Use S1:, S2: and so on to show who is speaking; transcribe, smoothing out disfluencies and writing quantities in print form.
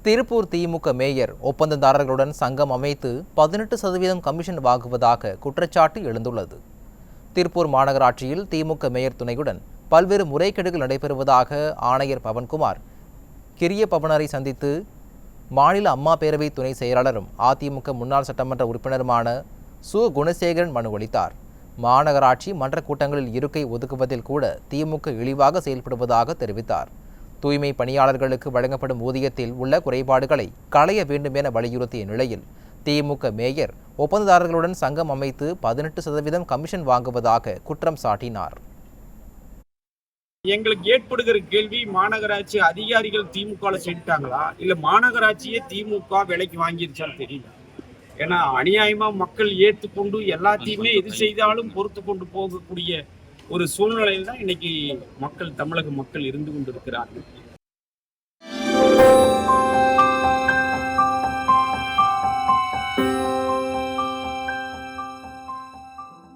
S1: திருப்பூர் திமுக mayor ஒப்பந்ததாரர்களுடன் சங்கம் அமைத்து 18% commission வாங்குவதாக குற்றச்சாட்டு எழுந்துள்ளது. திருப்பூர் மாநகராட்சியில் திமுக மேயர் துணையுடன் பல்வேறு முறைகேடுகள் நடைபெறுவதாக ஆணையர் பவன்குமார் கிரிய பவனரை சந்தித்து மாநில அம்மா பேரவை துணை செயலாளரும் அதிமுக முன்னாள் சட்டமன்ற உறுப்பினருமான சு குணசேகரன் மனு அளித்தார். மாநகராட்சி மன்ற கூட்டங்களில் இருக்கை ஒதுக்குவதில் கூட திமுக இழிவாக செயல்படுவதாக தெரிவித்தார். தூய்மை பணியாளர்களுக்கு வழங்கப்படும் ஊதியத்தில் உள்ள குறைபாடுகளை களைய வேண்டும் என வலியுறுத்திய நிலையில் திமுக மேயர் ஒப்பந்ததாரர்களுடன் சங்கம் அமைத்து 18% கமிஷன் வாங்குவதாக குற்றம் சாட்டினார்.
S2: எங்களுக்கு ஏற்படுகிற கேள்வி, மாநகராட்சி அதிகாரிகள் திமுக சேர்த்தாங்களா இல்ல மாநகராட்சியே திமுக விலைக்கு வாங்கிருச்சான்னு தெரியல. ஏன்னா அநியாயமா மக்கள் ஏற்றுக்கொண்டு எல்லாத்தையுமே எது செய்தாலும் பொறுத்து கொண்டு போகக்கூடிய ஒரு சூழ்நிலையில் தான் இன்னைக்கு தமிழக மக்கள் இருந்து கொண்டிருக்கிறார்கள்.